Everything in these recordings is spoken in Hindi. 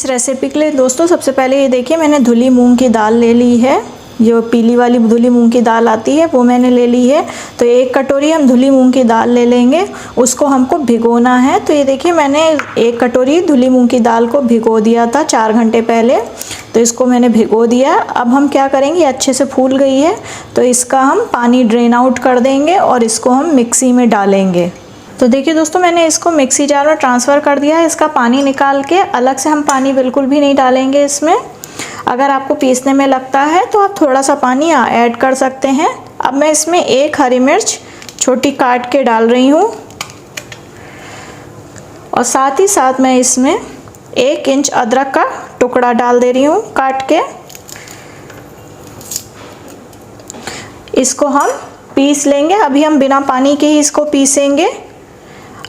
रेसिपी के लिए दोस्तों सबसे पहले ये देखिए मैंने धुली मूंग की दाल ले ली है। जो पीली वाली धुली मूंग की दाल आती है वो मैंने ले ली है। तो 1 कटोरी हम धुली मूंग की दाल ले लेंगे, उसको हमको भिगोना है। तो ये देखिए मैंने 1 कटोरी धुली मूंग की दाल को भिगो दिया था 4 घंटे पहले। तो इसको मैंने भिगो दिया। अब हम क्या करेंगे, अच्छे से फूल गई है तो इसका हम पानी ड्रेन आउट कर देंगे और इसको हम मिक्सी में डालेंगे। तो देखिए दोस्तों मैंने इसको मिक्सी जार में ट्रांसफ़र कर दिया है। इसका पानी निकाल के अलग से हम पानी बिल्कुल भी नहीं डालेंगे इसमें। अगर आपको पीसने में लगता है तो आप थोड़ा सा पानी ऐड कर सकते हैं। अब मैं इसमें 1 हरी मिर्च छोटी काट के डाल रही हूँ और साथ ही साथ मैं इसमें 1 इंच अदरक का टुकड़ा डाल दे रही हूँ काट के। इसको हम पीस लेंगे। अभी हम बिना पानी के ही इसको पीसेंगे।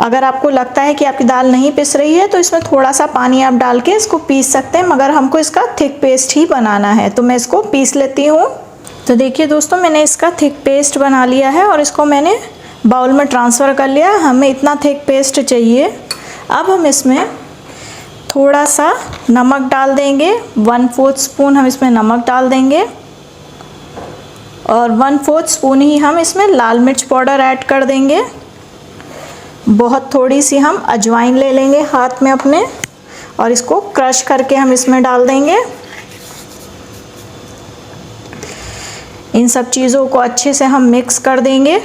अगर आपको लगता है कि आपकी दाल नहीं पिस रही है तो इसमें थोड़ा सा पानी आप डाल के इसको पीस सकते हैं, मगर हमको इसका थिक पेस्ट ही बनाना है। तो मैं इसको पीस लेती हूँ। तो देखिए दोस्तों मैंने इसका थिक पेस्ट बना लिया है और इसको मैंने बाउल में ट्रांसफ़र कर लिया। हमें इतना थिक पेस्ट चाहिए। अब हम इसमें थोड़ा सा नमक डाल देंगे। 1/4 स्पून हम इसमें नमक डाल देंगे और 1/4 स्पून ही हम इसमें लाल मिर्च पाउडर ऐड कर देंगे। बहुत थोड़ी सी हम अजवाइन ले लेंगे हाथ में अपने और इसको क्रश करके हम इसमें डाल देंगे। इन सब चीज़ों को अच्छे से हम मिक्स कर देंगे।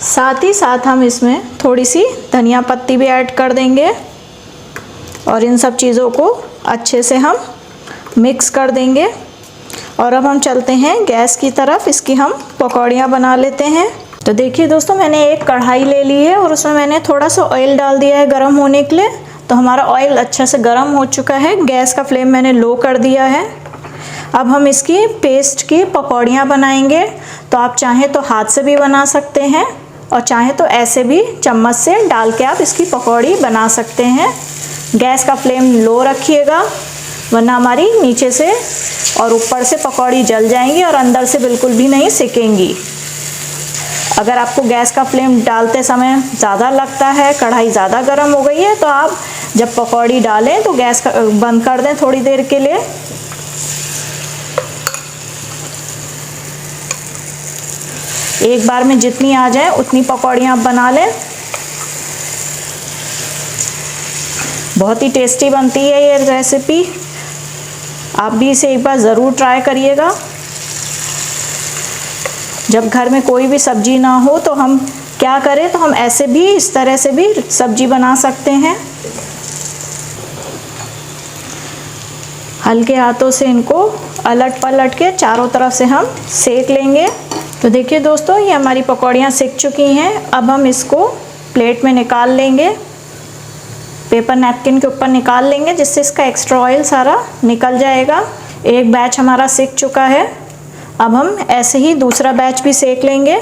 साथ ही साथ हम इसमें थोड़ी सी धनिया पत्ती भी ऐड कर देंगे और इन सब चीज़ों को अच्छे से हम मिक्स कर देंगे। और अब हम चलते हैं गैस की तरफ। इसकी हम पकौड़ियाँ बना लेते हैं। तो देखिए दोस्तों मैंने एक कढ़ाई ले ली है और उसमें मैंने थोड़ा सा ऑयल डाल दिया है गरम होने के लिए। तो हमारा ऑयल अच्छे से गरम हो चुका है। गैस का फ्लेम मैंने लो कर दिया है। अब हम इसकी पेस्ट की पकौड़ियाँ बनाएंगे। तो आप चाहें तो हाथ से भी बना सकते हैं और चाहें तो ऐसे भी चम्मच से डाल के आप इसकी पकौड़ी बना सकते हैं। गैस का फ्लेम लो रखिएगा, वरना हमारी नीचे से और ऊपर से पकौड़ी जल जाएंगी और अंदर से बिल्कुल भी नहीं सिकेंगी। अगर आपको गैस का फ्लेम डालते समय ज़्यादा लगता है, कढ़ाई ज़्यादा गर्म हो गई है, तो आप जब पकौड़ी डालें तो गैस का बंद कर दें थोड़ी देर के लिए। एक बार में जितनी आ जाए उतनी पकौड़ियाँ आप बना लें। बहुत ही टेस्टी बनती है ये रेसिपी। आप भी इसे एक बार ज़रूर ट्राई करिएगा। जब घर में कोई भी सब्जी ना हो तो हम क्या करें, तो हम ऐसे भी इस तरह से भी सब्जी बना सकते हैं। हल्के हाथों से इनको अलट पलट के चारों तरफ से हम सेक लेंगे। तो देखिए दोस्तों ये हमारी पकौड़ियाँ सिक चुकी हैं। अब हम इसको प्लेट में निकाल लेंगे। पेपर नैपकिन के ऊपर निकाल लेंगे जिससे इसका एक्स्ट्रा ऑयल सारा निकल जाएगा। एक बैच हमारा सिक चुका है। अब हम ऐसे ही दूसरा बैच भी सेक लेंगे।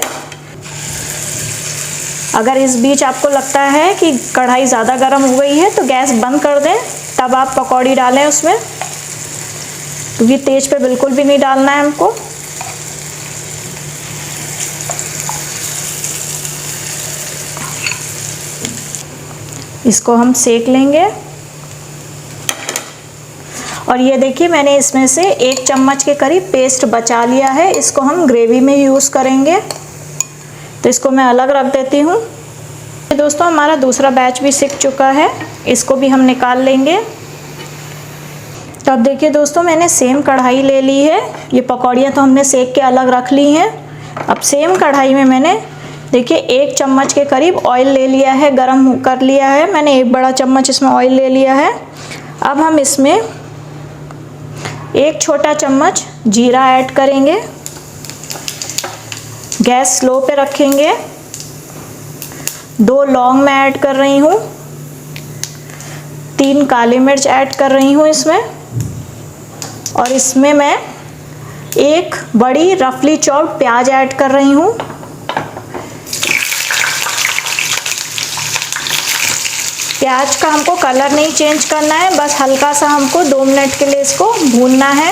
अगर इस बीच आपको लगता है कि कढ़ाई ज़्यादा गर्म हो गई है तो गैस बंद कर दें, तब आप पकौड़ी डालें उसमें, क्योंकि तेज पे बिल्कुल भी नहीं डालना है हमको। इसको हम सेक लेंगे। और ये देखिए मैंने इसमें से 1 चम्मच के करीब पेस्ट बचा लिया है। इसको हम ग्रेवी में यूज़ करेंगे। तो इसको मैं अलग रख देती हूँ। दोस्तों हमारा दूसरा बैच भी सिक चुका है, इसको भी हम निकाल लेंगे। तो अब देखिए दोस्तों मैंने सेम कढ़ाई ले ली है। ये पकौड़ियाँ तो हमने सेक के अलग रख ली हैं। अब सेम कढ़ाई में मैंने देखिए 1 चम्मच के करीब ऑयल ले लिया है, गरम कर लिया है मैंने। 1 बड़ा चम्मच इसमें ऑयल ले लिया है। अब हम इसमें 1 छोटा चम्मच जीरा ऐड करेंगे। गैस स्लो पे रखेंगे। 2 लौंग मैं ऐड कर रही हूँ। 3 काली मिर्च ऐड कर रही हूँ इसमें। और इसमें मैं 1 बड़ी रफली चॉप्ड प्याज ऐड कर रही हूँ। प्याज का हमको कलर नहीं चेंज करना है, बस हल्का सा हमको 2 मिनट के लिए इसको भूनना है।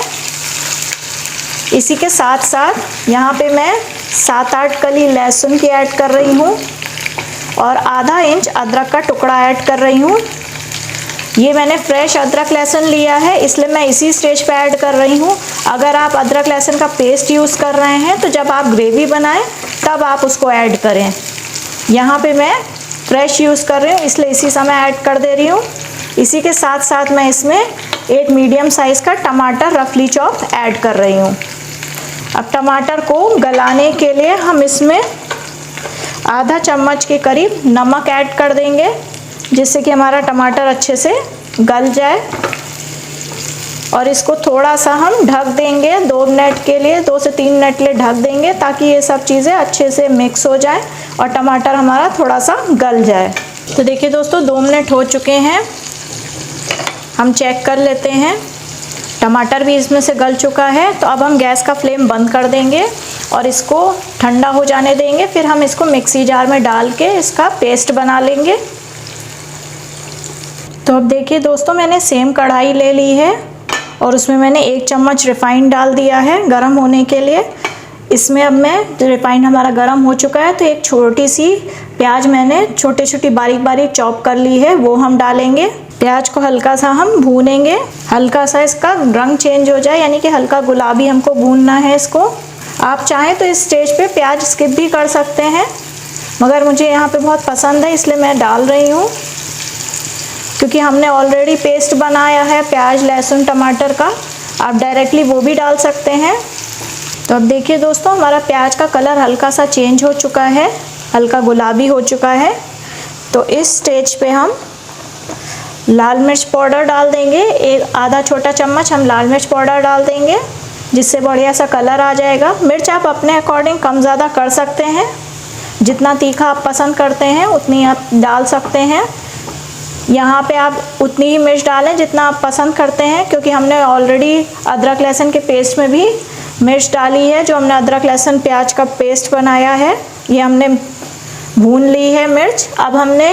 इसी के साथ साथ यहाँ पे मैं 7-8 कली लहसुन की ऐड कर रही हूँ और आधा इंच अदरक का टुकड़ा ऐड कर रही हूँ। ये मैंने फ्रेश अदरक लहसुन लिया है, इसलिए मैं इसी स्टेज पे ऐड कर रही हूँ। अगर आप अदरक लहसुन का पेस्ट यूज़ कर रहे हैं तो जब आप ग्रेवी बनाएं तब आप उसको ऐड करें। यहाँ पे मैं फ्रेश यूज़ कर रही हूँ, इसलिए इसी समय ऐड कर दे रही हूँ। इसी के साथ साथ मैं इसमें एक मीडियम साइज़ का टमाटर रफली चॉप ऐड कर रही हूँ। अब टमाटर को गलाने के लिए हम इसमें आधा चम्मच के करीब नमक ऐड कर देंगे, जिससे कि हमारा टमाटर अच्छे से गल जाए। और इसको थोड़ा सा हम ढक देंगे 2 मिनट के लिए, 2 से 3 मिनट के लिए ढक देंगे, ताकि ये सब चीज़ें अच्छे से मिक्स हो जाए और टमाटर हमारा थोड़ा सा गल जाए। तो देखिए दोस्तों 2 मिनट हो चुके हैं, हम चेक कर लेते हैं। टमाटर भी इसमें से गल चुका है। तो अब हम गैस का फ्लेम बंद कर देंगे और इसको ठंडा हो जाने देंगे। फिर हम इसको मिक्सी जार में डाल के इसका पेस्ट बना लेंगे। तो अब देखिए दोस्तों, मैंने सेम कढ़ाई ले ली है और उसमें मैंने 1 चम्मच रिफाइंड डाल दिया है गरम होने के लिए। इसमें अब मैं रिफाइंड हमारा गरम हो चुका है, तो एक छोटी सी प्याज मैंने छोटी छोटी बारीक बारीक चॉप कर ली है, वो हम डालेंगे। प्याज को हल्का सा हम भूनेंगे, हल्का सा इसका रंग चेंज हो जाए, यानी कि हल्का गुलाबी हमको भूनना है इसको। आप चाहें तो इस स्टेज पे प्याज स्किप भी कर सकते हैं, मगर मुझे यहाँ पे बहुत पसंद है इसलिए मैं डाल रही हूँ, क्योंकि हमने ऑलरेडी पेस्ट बनाया है प्याज लहसुन टमाटर का। आप डायरेक्टली वो भी डाल सकते हैं। तो अब देखिए दोस्तों, हमारा प्याज का कलर हल्का सा चेंज हो चुका है, हल्का गुलाबी हो चुका है। तो इस स्टेज पे हम लाल मिर्च पाउडर डाल देंगे। एक आधा छोटा चम्मच हम लाल मिर्च पाउडर डाल देंगे, जिससे बढ़िया सा कलर आ जाएगा। मिर्च आप अपने अकॉर्डिंग कम ज़्यादा कर सकते हैं, जितना तीखा आप पसंद करते हैं उतनी आप डाल सकते हैं। यहाँ पे आप उतनी ही मिर्च डालें जितना आप पसंद करते हैं, क्योंकि हमने ऑलरेडी अदरक लहसुन के पेस्ट में भी मिर्च डाली है। जो हमने अदरक लहसुन प्याज का पेस्ट बनाया है, ये हमने भून ली है मिर्च। अब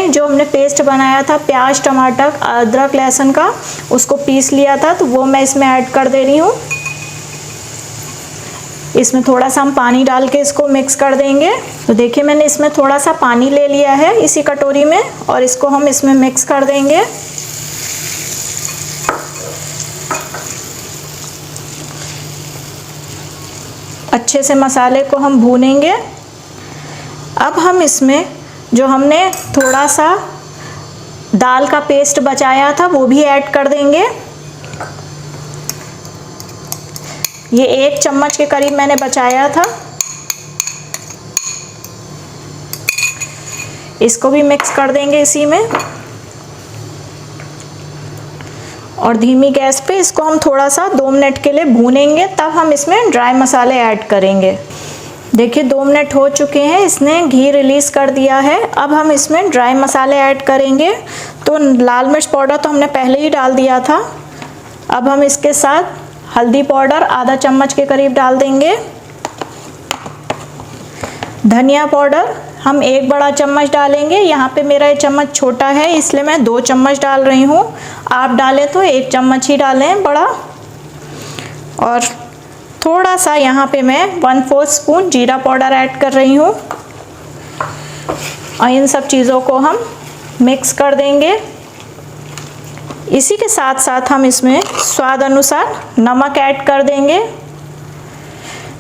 जो हमने पेस्ट बनाया था प्याज टमाटर अदरक लहसुन का, उसको पीस लिया था, तो वो मैं इसमें ऐड कर दे रही हूँ। इसमें थोड़ा सा हम पानी डाल के इसको मिक्स कर देंगे। तो देखिए मैंने इसमें थोड़ा सा पानी ले लिया है इसी कटोरी में, और इसको हम इसमें मिक्स कर देंगे। अच्छे से मसाले को हम भूनेंगे। अब हम इसमें जो हमने थोड़ा सा दाल का पेस्ट बचाया था वो भी ऐड कर देंगे। ये 1 चम्मच के करीब मैंने बचाया था। इसको भी मिक्स कर देंगे इसी में, और धीमी गैस पे इसको हम थोड़ा सा 2 मिनट के लिए भूनेंगे, तब हम इसमें ड्राई मसाले ऐड करेंगे। देखिए 2 मिनट हो चुके हैं, इसने घी रिलीज़ कर दिया है। अब हम इसमें ड्राई मसाले ऐड करेंगे। तो लाल मिर्च पाउडर तो हमने पहले ही डाल दिया था। अब हम इसके साथ हल्दी पाउडर आधा चम्मच के करीब डाल देंगे। धनिया पाउडर हम 1 बड़ा चम्मच डालेंगे। यहाँ पे मेरा ये चम्मच छोटा है इसलिए मैं 2 चम्मच डाल रही हूँ। आप डालें तो 1 चम्मच ही डालें बड़ा। और थोड़ा सा यहाँ पे मैं 1/4 स्पून जीरा पाउडर ऐड कर रही हूँ, और इन सब चीज़ों को हम मिक्स कर देंगे। इसी के साथ साथ हम इसमें स्वाद अनुसार नमक ऐड कर देंगे।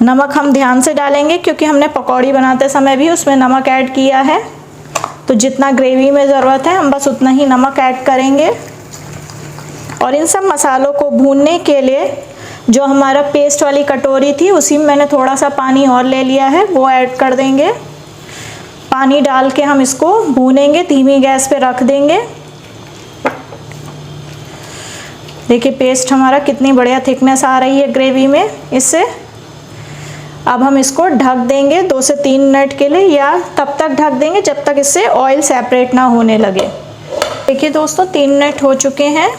नमक हम ध्यान से डालेंगे, क्योंकि हमने पकौड़ी बनाते समय भी उसमें नमक ऐड किया है। तो जितना ग्रेवी में ज़रूरत है हम बस उतना ही नमक ऐड करेंगे। और इन सब मसालों को भूनने के लिए जो हमारा पेस्ट वाली कटोरी थी उसी में मैंने थोड़ा सा पानी और ले लिया है, वो ऐड कर देंगे। पानी डाल के हम इसको भूनेंगे, धीमी गैस पे रख देंगे। देखिए पेस्ट हमारा कितनी बढ़िया थिकनेस आ रही है ग्रेवी में इससे। अब हम इसको ढक देंगे 2 से 3 मिनट के लिए, या तब तक ढक देंगे जब तक इससे ऑयल सेपरेट ना होने लगे। देखिए दोस्तों 3 मिनट हो चुके हैं,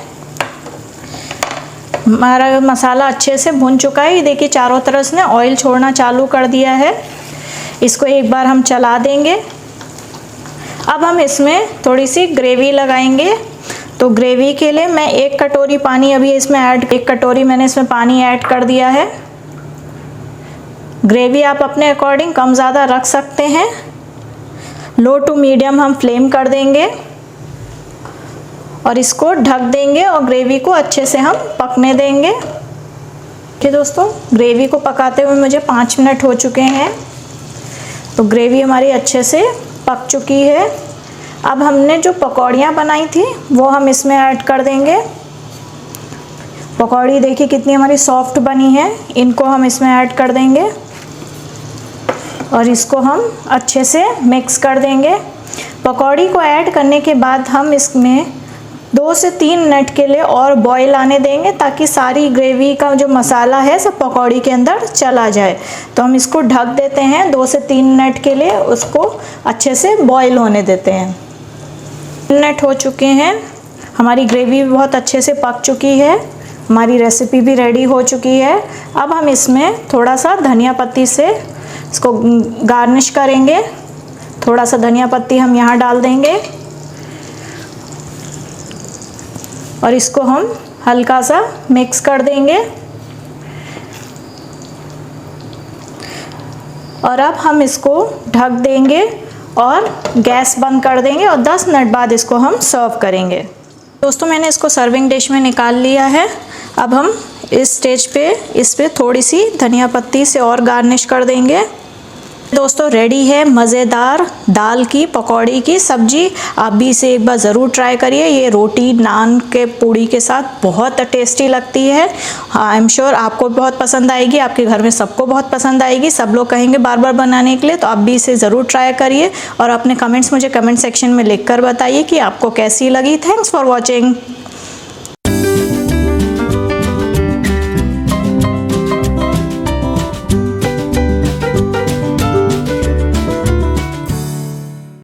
हमारा मसाला अच्छे से भुन चुका है। ये देखिए चारों तरफ से ऑयल छोड़ना चालू कर दिया है। इसको एक बार हम चला देंगे। अब हम इसमें थोड़ी सी ग्रेवी लगाएंगे। तो ग्रेवी के लिए मैं 1 कटोरी पानी अभी इसमें एक कटोरी मैंने इसमें पानी ऐड कर दिया है। ग्रेवी आप अपने अकॉर्डिंग कम ज़्यादा रख सकते हैं। लो टू मीडियम हम फ्लेम कर देंगे, और इसको ढक देंगे और ग्रेवी को अच्छे से हम पकने देंगे। ठीक है दोस्तों, ग्रेवी को पकाते हुए मुझे 5 मिनट हो चुके हैं। तो ग्रेवी हमारी अच्छे से पक चुकी है। अब हमने जो पकौड़ियाँ बनाई थी वो हम इसमें ऐड कर देंगे। पकौड़ी देखिए कितनी हमारी सॉफ्ट बनी है, इनको हम इसमें ऐड कर देंगे और इसको हम अच्छे से मिक्स कर देंगे। पकौड़ी को ऐड करने के बाद हम इसमें 2 से 3 मिनट के लिए और बॉईल आने देंगे ताकि सारी ग्रेवी का जो मसाला है सब पकौड़ी के अंदर चला जाए। तो हम इसको ढक देते हैं 2 से 3 मिनट के लिए, उसको अच्छे से बॉईल होने देते हैं। 3 मिनट हो चुके हैं, हमारी ग्रेवी भी बहुत अच्छे से पक चुकी है, हमारी रेसिपी भी रेडी हो चुकी है। अब हम इसमें थोड़ा सा धनिया पत्ती से इसको गार्निश करेंगे। थोड़ा सा धनिया पत्ती हम यहाँ डाल देंगे और इसको हम हल्का सा मिक्स कर देंगे। और अब हम इसको ढक देंगे और गैस बंद कर देंगे और 10 मिनट बाद इसको हम सर्व करेंगे। दोस्तों मैंने इसको सर्विंग डिश में निकाल लिया है। अब हम इस स्टेज पे इस पे थोड़ी सी धनिया पत्ती से और गार्निश कर देंगे। दोस्तों रेडी है मज़ेदार दाल की पकौड़ी की सब्जी। आप भी इसे एक बार ज़रूर ट्राई करिए। ये रोटी नान के पूड़ी के साथ बहुत टेस्टी लगती है। आई एम श्योर आपको बहुत पसंद आएगी, आपके घर में सबको बहुत पसंद आएगी। सब लोग कहेंगे बार बार बनाने के लिए, तो आप भी इसे ज़रूर ट्राई करिए और अपने कमेंट्स मुझे कमेंट सेक्शन में लिख कर बताइए कि आपको कैसी लगी। Thanks for watching.